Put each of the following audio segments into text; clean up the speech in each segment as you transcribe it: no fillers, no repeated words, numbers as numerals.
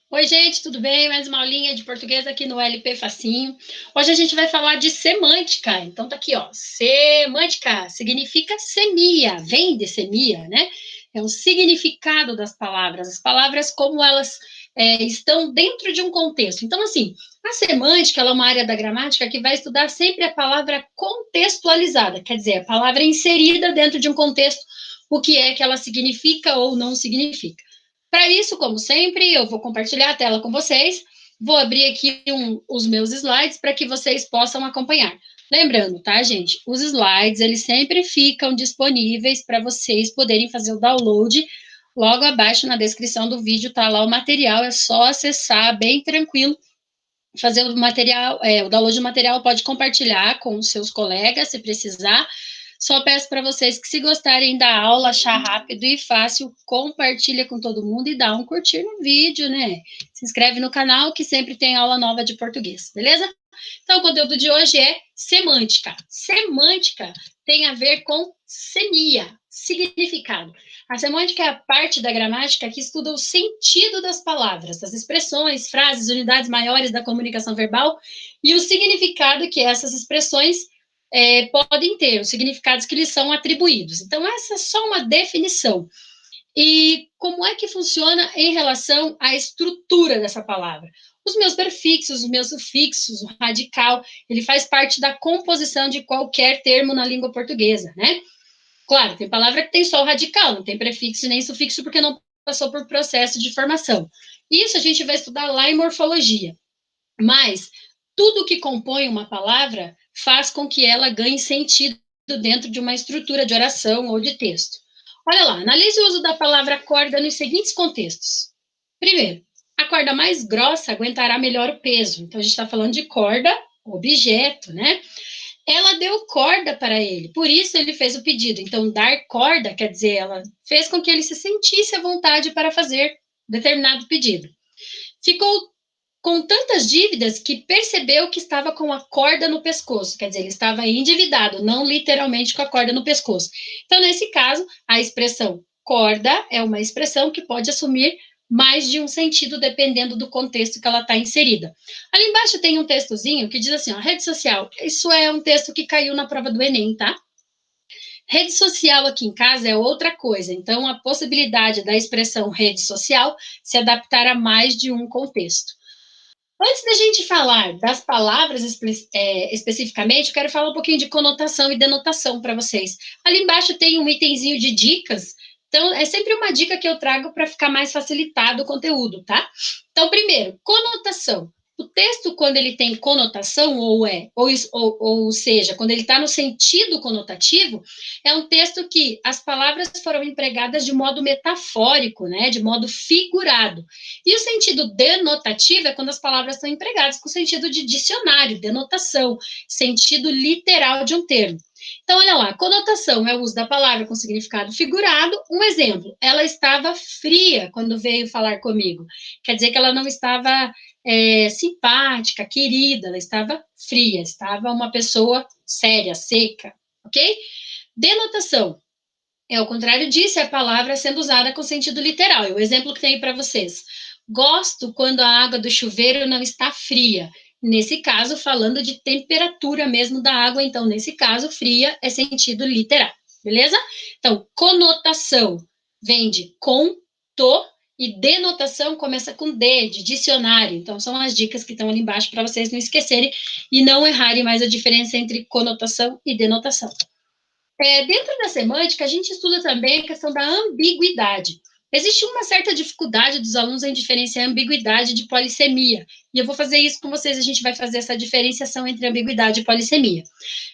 Oi, gente, tudo bem? Mais uma aulinha de português aqui no LP Facinho. Hoje a gente vai falar de semântica. Então tá aqui, ó. Semântica significa semia, vem de semia, né? É o significado das palavras, as palavras como elas estão dentro de um contexto. Então, assim, a semântica ela é uma área da gramática que vai estudar sempre a palavra contextualizada, quer dizer, a palavra inserida dentro de um contexto, o que é que ela significa ou não significa. Para isso, como sempre, eu vou compartilhar a tela com vocês. Vou abrir aqui os meus slides para que vocês possam acompanhar. Lembrando, tá, gente? Os slides, eles sempre ficam disponíveis para vocês poderem fazer o download. Logo abaixo na descrição do vídeo tá lá o material, é só acessar bem tranquilo, fazer o material, o download do material, pode compartilhar com os seus colegas, se precisar. Só peço para vocês que, se gostarem da aula, achar rápido e fácil, compartilha com todo mundo e dá um curtir no vídeo, né? Se inscreve no canal, que sempre tem aula nova de português, beleza? Então, o conteúdo de hoje é semântica. Semântica tem a ver com semia, significado. A semântica é a parte da gramática que estuda o sentido das palavras, das expressões, frases, unidades maiores da comunicação verbal e o significado que essas expressões podem ter, os significados que lhes são atribuídos. Então, essa é só uma definição. E como é que funciona em relação à estrutura dessa palavra? Os meus prefixos, os meus sufixos, o radical, ele faz parte da composição de qualquer termo na língua portuguesa, né? Claro, tem palavra que tem só o radical, não tem prefixo nem sufixo porque não passou por processo de formação. Isso a gente vai estudar lá em morfologia. Mas tudo que compõe uma palavra faz com que ela ganhe sentido dentro de uma estrutura de oração ou de texto. Olha lá, analise o uso da palavra corda nos seguintes contextos. Primeiro, a corda mais grossa aguentará melhor o peso. Então, a gente está falando de corda, objeto, né? Ela deu corda para ele, por isso ele fez o pedido. Então, dar corda, quer dizer, ela fez com que ele se sentisse à vontade para fazer determinado pedido. Ficou com tantas dívidas que percebeu que estava com a corda no pescoço, quer dizer, ele estava endividado, não literalmente com a corda no pescoço. Então, nesse caso, a expressão corda é uma expressão que pode assumir mais de um sentido dependendo do contexto que ela está inserida. Ali embaixo tem um textozinho que diz assim, ó, rede social, isso é um texto que caiu na prova do Enem, tá? Rede social aqui em casa é outra coisa, então a possibilidade da expressão rede social se adaptar a mais de um contexto. Antes da gente falar das palavras especificamente, eu quero falar um pouquinho de conotação e denotação para vocês. Ali embaixo tem um itemzinho de dicas, então é sempre uma dica que eu trago para ficar mais facilitado o conteúdo, tá? Então, primeiro, conotação. O texto, quando ele tem conotação, ou seja, quando ele está no sentido conotativo, é um texto que as palavras foram empregadas de modo metafórico, né? De modo figurado. E o sentido denotativo é quando as palavras são empregadas com sentido de dicionário, denotação, sentido literal de um termo. Então, olha lá, conotação é o uso da palavra com significado figurado. Um exemplo, ela estava fria quando veio falar comigo. Quer dizer que ela não estava simpática, querida, ela estava fria, estava uma pessoa séria, seca, ok? Denotação é o contrário disso, é a palavra sendo usada com sentido literal. E o exemplo que tem para vocês. Gosto quando a água do chuveiro não está fria. Nesse caso, falando de temperatura mesmo da água, então, nesse caso, fria é sentido literal, beleza? Então, conotação vem de com, to, e denotação começa com D, de dicionário. Então, são as dicas que estão ali embaixo para vocês não esquecerem e não errarem mais a diferença entre conotação e denotação. Dentro da semântica, a gente estuda também a questão da ambiguidade. Existe uma certa dificuldade dos alunos em diferenciar ambiguidade de polissemia. E eu vou fazer isso com vocês, a gente vai fazer essa diferenciação entre ambiguidade e polissemia.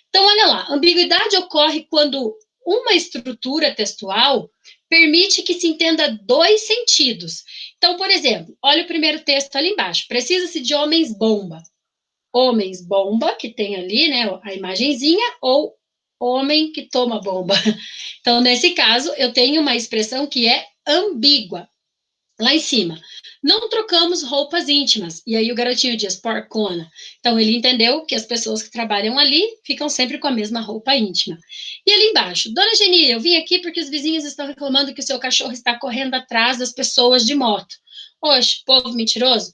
Então, olha lá, ambiguidade ocorre quando uma estrutura textual permite que se entenda dois sentidos. Então, por exemplo, olha o primeiro texto ali embaixo. Precisa-se de homens-bomba. Homens-bomba, que tem ali, né, a imagenzinha, ou homem que toma bomba. Então, nesse caso, eu tenho uma expressão que é ambígua. Lá em cima, não trocamos roupas íntimas. E aí o garotinho diz, porcona. Então, ele entendeu que as pessoas que trabalham ali ficam sempre com a mesma roupa íntima. E ali embaixo, dona Geni, eu vim aqui porque os vizinhos estão reclamando que o seu cachorro está correndo atrás das pessoas de moto. Oxe, povo mentiroso,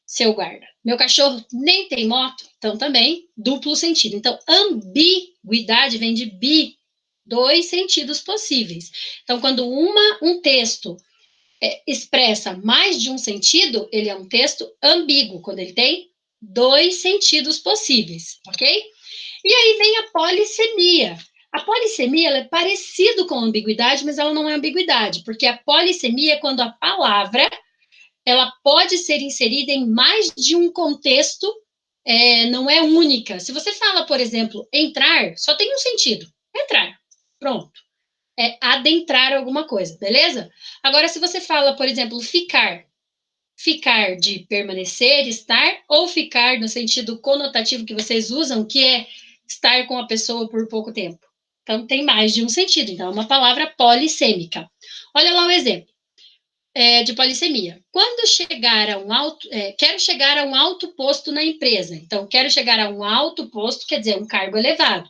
seu guarda. Meu cachorro nem tem moto, então também duplo sentido. Então, ambiguidade vem de bi, dois sentidos possíveis. Então, quando um texto expressa mais de um sentido, ele é um texto ambíguo, quando ele tem dois sentidos possíveis, ok? E aí vem a polissemia. A polissemia ela é parecida com a ambiguidade, mas ela não é ambiguidade, porque a polissemia é quando a palavra ela pode ser inserida em mais de um contexto, não é única. Se você fala, por exemplo, entrar, só tem um sentido, entrar, pronto. É adentrar alguma coisa, beleza? Agora, se você fala, por exemplo, ficar, ficar de permanecer, estar, ou ficar no sentido conotativo que vocês usam, que é estar com a pessoa por pouco tempo. Então, tem mais de um sentido. Então, é uma palavra polissêmica. Olha lá o exemplo de polissemia. Quando chegar a um alto, quero chegar a um alto posto na empresa. Então, quero chegar a um alto posto, quer dizer, um cargo elevado.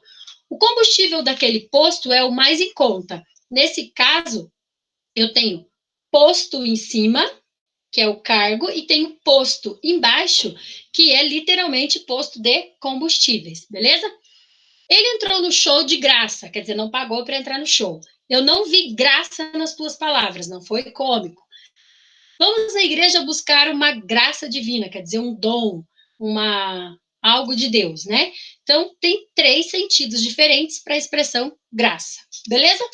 O combustível daquele posto é o mais em conta. Nesse caso, eu tenho posto em cima, que é o cargo, e tenho posto embaixo, que é literalmente posto de combustíveis, beleza? Ele entrou no show de graça, quer dizer, não pagou para entrar no show. Eu não vi graça nas tuas palavras, não foi cômico. Vamos à igreja buscar uma graça divina, quer dizer, um dom, algo de Deus, né? Então, tem três sentidos diferentes para a expressão graça, beleza?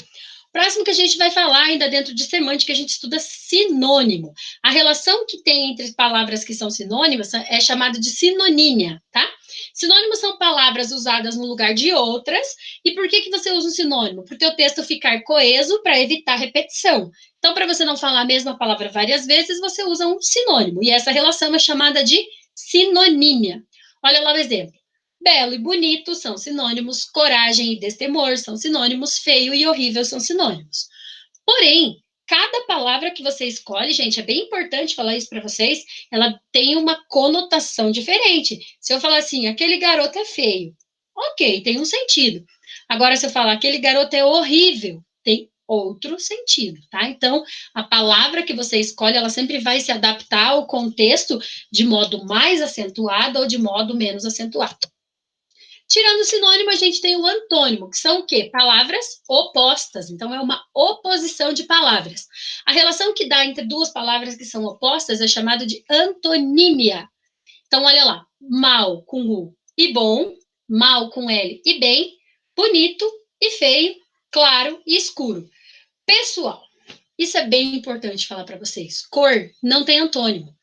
Próximo que a gente vai falar, ainda dentro de semântica, a gente estuda sinônimo. A relação que tem entre palavras que são sinônimas é chamada de sinonímia, tá? Sinônimos são palavras usadas no lugar de outras. E por que você usa um sinônimo? Para o teu texto ficar coeso, para evitar repetição. Então, para você não falar a mesma palavra várias vezes, você usa um sinônimo. E essa relação é chamada de sinonímia. Olha lá o exemplo. Belo e bonito são sinônimos, coragem e destemor são sinônimos, feio e horrível são sinônimos. Porém, cada palavra que você escolhe, gente, é bem importante falar isso para vocês, ela tem uma conotação diferente. Se eu falar assim, aquele garoto é feio, ok, tem um sentido. Agora, se eu falar aquele garoto é horrível, tem outro sentido, tá? Então, a palavra que você escolhe, ela sempre vai se adaptar ao contexto de modo mais acentuado ou de modo menos acentuado. Tirando o sinônimo, a gente tem o antônimo, que são o quê? Palavras opostas. Então, é uma oposição de palavras. A relação que dá entre duas palavras que são opostas é chamada de antonímia. Então, olha lá. Mal com U e bom, mal com L e bem, bonito e feio, claro e escuro. Pessoal, isso é bem importante falar para vocês. Cor não tem antônimo.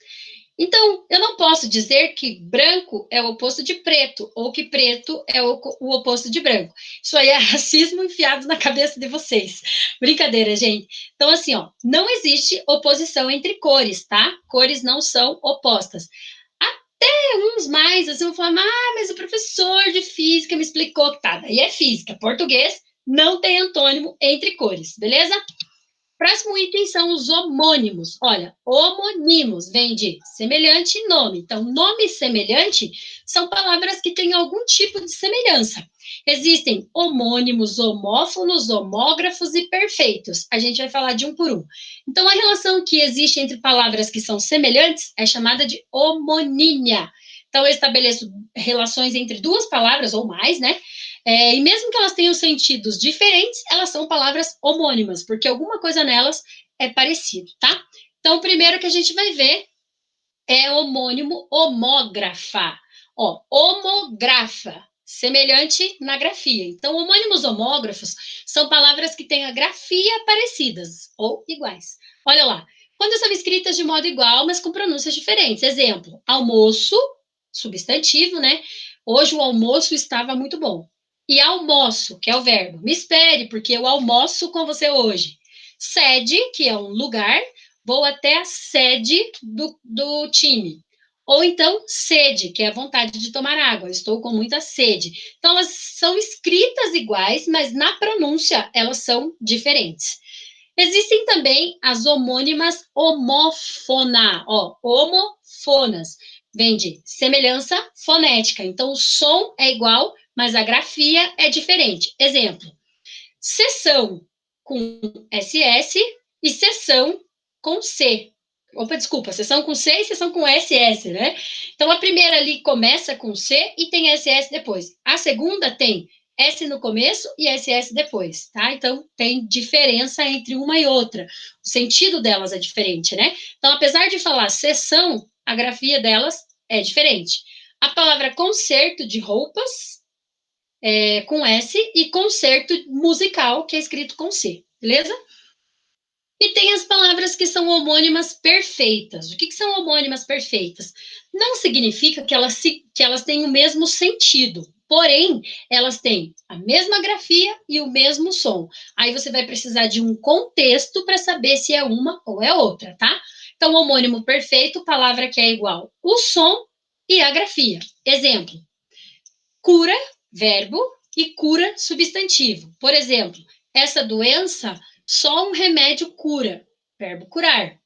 Então, eu não posso dizer que branco é o oposto de preto, ou que preto é o oposto de branco. Isso aí é racismo enfiado na cabeça de vocês. Brincadeira, gente. Então, assim, ó, não existe oposição entre cores, tá? Cores não são opostas. Até uns mais, assim, vão falar, mas o professor de física me explicou que tá. Daí é física. Português não tem antônimo entre cores, beleza? Próximo item são os homônimos. Olha, homonimos vem de semelhante e nome. Então, nome e semelhante são palavras que têm algum tipo de semelhança. Existem homônimos, homófonos, homógrafos e perfeitos. A gente vai falar de um por um. Então, a relação que existe entre palavras que são semelhantes é chamada de homonímia. Então, eu estabeleço relações entre duas palavras ou mais, né? E mesmo que elas tenham sentidos diferentes, elas são palavras homônimas, porque alguma coisa nelas é parecido, tá? Então, o primeiro que a gente vai ver é homônimo homógrafa. Ó, homografa, semelhante na grafia. Então, homônimos homógrafos são palavras que têm a grafia parecidas ou iguais. Olha lá, quando são escritas de modo igual, mas com pronúncias diferentes. Exemplo, almoço, substantivo, né? Hoje o almoço estava muito bom. E almoço, que é o verbo. Me espere, porque eu almoço com você hoje. Sede, que é um lugar, vou até a sede do time. Ou então, sede, que é a vontade de tomar água. Eu estou com muita sede. Então, elas são escritas iguais, mas na pronúncia elas são diferentes. Existem também as homônimas homófona, ó, homofonas. Vem de semelhança fonética. Então, o som é igual, mas a grafia é diferente. Exemplo, sessão com SS e sessão com C. Opa, desculpa, sessão com C e sessão com SS, né? Então, a primeira ali começa com C e tem SS depois. A segunda tem S no começo e SS depois, tá? Então, tem diferença entre uma e outra. O sentido delas é diferente, né? Então, apesar de falar sessão, a grafia delas é diferente. A palavra concerto de roupas é com S e concerto musical, que é escrito com C, beleza? E tem as palavras que são homônimas perfeitas. O que são homônimas perfeitas? Não significa que elas têm o mesmo sentido, porém, elas têm a mesma grafia e o mesmo som. Aí você vai precisar de um contexto para saber se é uma ou é outra, tá? Então, homônimo perfeito, palavra que é igual o som e a grafia. Exemplo: cura, verbo, e cura, substantivo. Por exemplo, essa doença, só um remédio cura, verbo curar.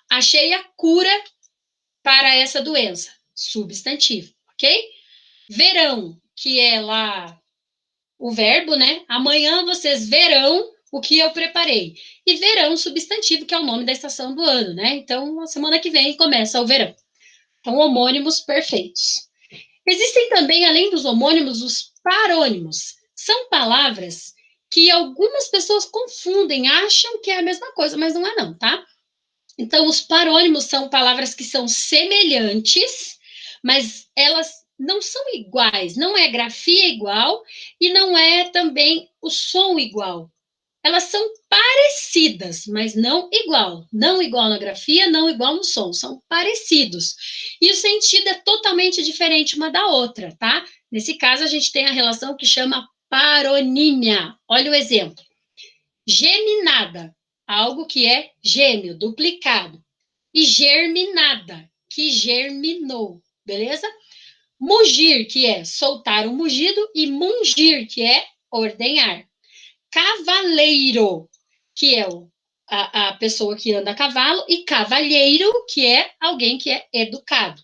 Achei a cura para essa doença, substantivo, ok? Verão, que é lá o verbo, né? Amanhã vocês verão o que eu preparei. E verão, substantivo, que é o nome da estação do ano, né? Então, a semana que vem começa o verão. Então, homônimos perfeitos. Existem também, além dos homônimos, os parônimos. São palavras que algumas pessoas confundem, acham que é a mesma coisa, mas não é não, tá? Então, os parônimos são palavras que são semelhantes, mas elas não são iguais, não é grafia igual e não é também o som igual. Elas são parecidas, mas não igual. Não igual na grafia, não igual no som. São parecidos. E o sentido é totalmente diferente uma da outra, tá? Nesse caso, a gente tem a relação que chama paronímia. Olha o exemplo. Geminada, algo que é gêmeo, duplicado. E germinada, que germinou, beleza? Mugir, que é soltar o mugido, e mungir, que é ordenhar. Cavaleiro, que é a pessoa que anda a cavalo, e cavalheiro, que é alguém que é educado.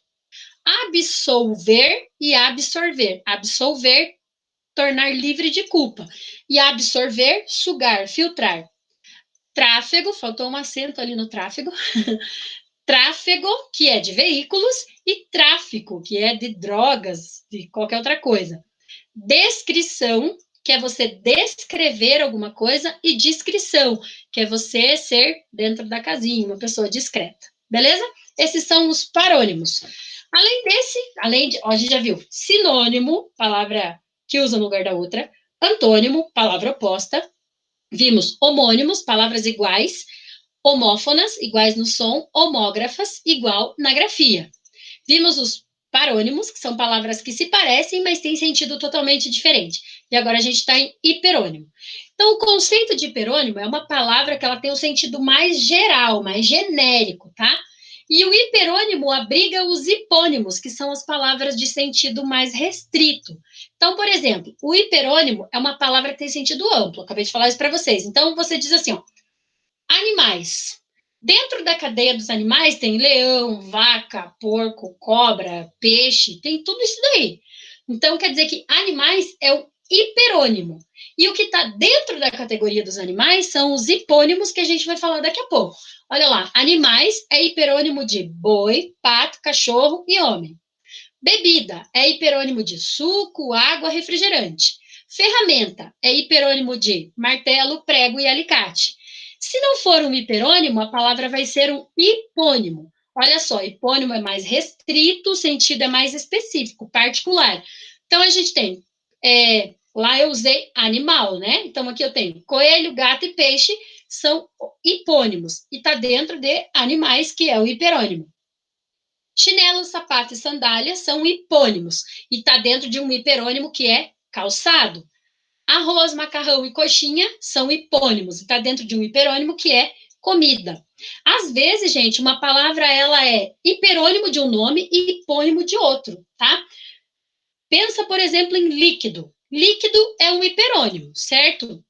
Absolver e absorver. Absolver, tornar livre de culpa. E absorver, sugar, filtrar. Tráfego, faltou um acento ali no tráfego. Tráfego, que é de veículos, e tráfico, que é de drogas, de qualquer outra coisa. Descrição, que é você descrever alguma coisa, e discrição, que é você ser dentro da casinha, uma pessoa discreta. Beleza? Esses são os parônimos. A gente já viu sinônimo, palavra que usa no lugar da outra, antônimo, palavra oposta. Vimos homônimos, palavras iguais, homófonas, iguais no som, homógrafas, igual na grafia. Vimos os parônimos, que são palavras que se parecem, mas têm sentido totalmente diferente. E agora a gente está em hiperônimo. Então, o conceito de hiperônimo é uma palavra que ela tem um sentido mais geral, mais genérico, tá? E o hiperônimo abriga os hipônimos, que são as palavras de sentido mais restrito. Então, por exemplo, o hiperônimo é uma palavra que tem sentido amplo. Acabei de falar isso para vocês. Então, você diz assim, ó, animais. Dentro da cadeia dos animais tem leão, vaca, porco, cobra, peixe, tem tudo isso daí. Então, quer dizer que animais é o hiperônimo. E o que está dentro da categoria dos animais são os hipônimos que a gente vai falar daqui a pouco. Olha lá, animais é hiperônimo de boi, pato, cachorro e homem. Bebida é hiperônimo de suco, água, refrigerante. Ferramenta é hiperônimo de martelo, prego e alicate. Se não for um hiperônimo, a palavra vai ser um hipônimo. Olha só, hipônimo é mais restrito, o sentido é mais específico, particular. Então, a gente tem, lá eu usei animal, né? Então, aqui eu tenho coelho, gato e peixe, são hipônimos. E está dentro de animais, que é o hiperônimo. Chinelo, sapato e sandália são hipônimos. E está dentro de um hiperônimo, que é calçado. Arroz, macarrão e coxinha são hipônimos, e está dentro de um hiperônimo, que é comida. Às vezes, gente, uma palavra ela é hiperônimo de um nome e hipônimo de outro, tá? Pensa, por exemplo, em líquido. Líquido é um hiperônimo, certo?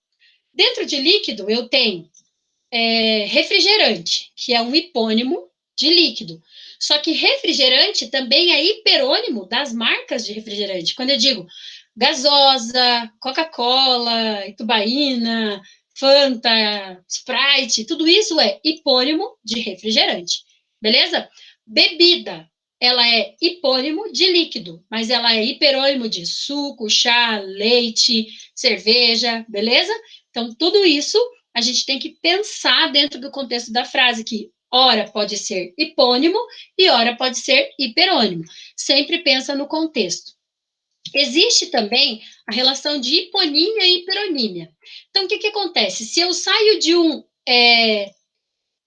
Dentro de líquido, eu tenho refrigerante, que é um hipônimo de líquido. Só que refrigerante também é hiperônimo das marcas de refrigerante. Quando eu digo gasosa, Coca-Cola, Itubaína, Fanta, Sprite, tudo isso é hipônimo de refrigerante. beleza? Bebida, ela é hipônimo de líquido, mas ela é hiperônimo de suco, chá, leite, cerveja, beleza? Então, tudo isso a gente tem que pensar dentro do contexto da frase, que ora pode ser hipônimo e ora pode ser hiperônimo. Sempre pensa no contexto. Existe também a relação de hiponímia e hiperonímia. Então, o que acontece? Se eu saio de um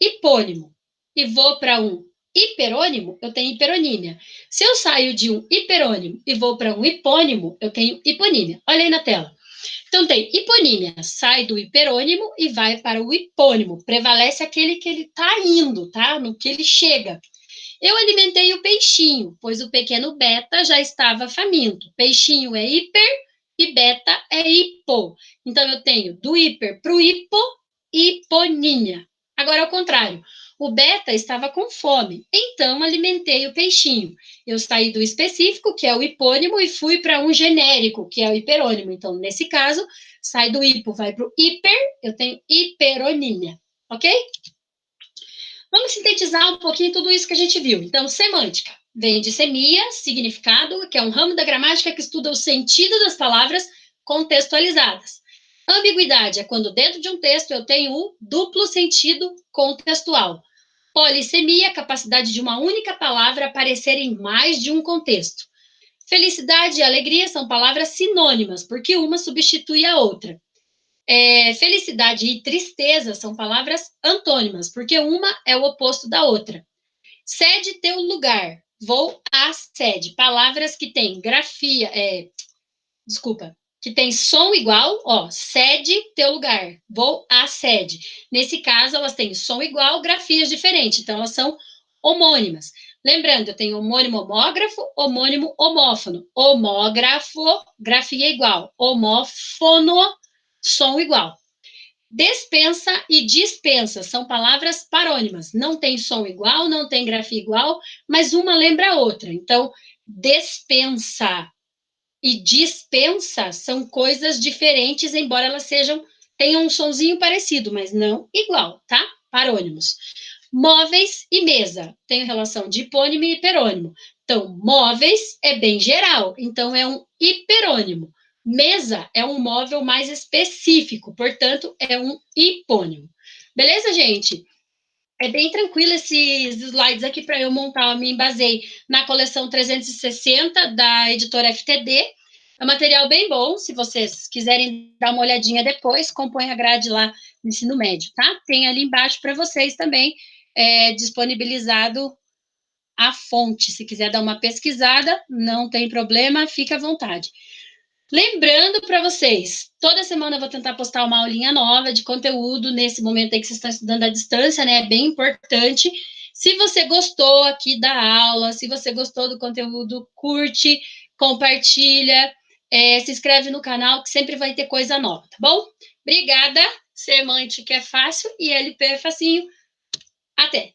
hipônimo e vou para um hiperônimo, eu tenho hiperonímia. Se eu saio de um hiperônimo e vou para um hipônimo, eu tenho hiponímia. Olha aí na tela. Então, tem hiponímia, sai do hiperônimo e vai para o hipônimo. Prevalece aquele que ele está indo, tá? No que ele chega. Eu alimentei o peixinho, pois o pequeno beta já estava faminto. Peixinho é hiper e beta é hipo. Então, eu tenho do hiper para o hipo, hiponímia. Agora, ao contrário, o beta estava com fome, então alimentei o peixinho. Eu saí do específico, que é o hipônimo, e fui para um genérico, que é o hiperônimo. Então, nesse caso, sai do hipo, vai para o hiper, eu tenho hiperonímia, ok? Vamos sintetizar um pouquinho tudo isso que a gente viu. Então, semântica vem de semia, significado, que é um ramo da gramática que estuda o sentido das palavras contextualizadas. Ambiguidade é quando dentro de um texto eu tenho um duplo sentido contextual. Polissemia, capacidade de uma única palavra aparecer em mais de um contexto. Felicidade e alegria são palavras sinônimas, porque uma substitui a outra. Felicidade e tristeza são palavras antônimas, porque uma é o oposto da outra. Cede teu lugar, vou à sede. Palavras que têm grafia, que tem som igual, ó, cede teu lugar, vou à sede. Nesse caso, elas têm som igual, grafias diferentes, então elas são homônimas. Lembrando, eu tenho homônimo homógrafo, homônimo homófono. Homógrafo, grafia igual. Homófono, som igual. Despensa e dispensa são palavras parônimas. Não tem som igual, não tem grafia igual, mas uma lembra a outra. Então, despensa e dispensa são coisas diferentes, embora elas tenham um sonzinho parecido, mas não igual, tá? Parônimos. Móveis e mesa tem relação de hipônimo e hiperônimo. Então, móveis é bem geral, então é um hiperônimo. Mesa é um móvel mais específico, portanto, é um hipônimo. Beleza, gente? É bem tranquilo esses slides aqui para eu montar. Eu me embasei na coleção 360 da editora FTD. É um material bem bom, se vocês quiserem dar uma olhadinha depois, compõe a grade lá no ensino médio, tá? Tem ali embaixo para vocês também disponibilizado a fonte. Se quiser dar uma pesquisada, não tem problema, fica à vontade. Lembrando para vocês, toda semana eu vou tentar postar uma aulinha nova de conteúdo nesse momento aí que vocês estão estudando à distância, né? É bem importante. Se você gostou aqui da aula, se você gostou do conteúdo, curte, compartilha, se inscreve no canal que sempre vai ter coisa nova, tá bom? Obrigada. Semântica é fácil e LP é facinho. Até!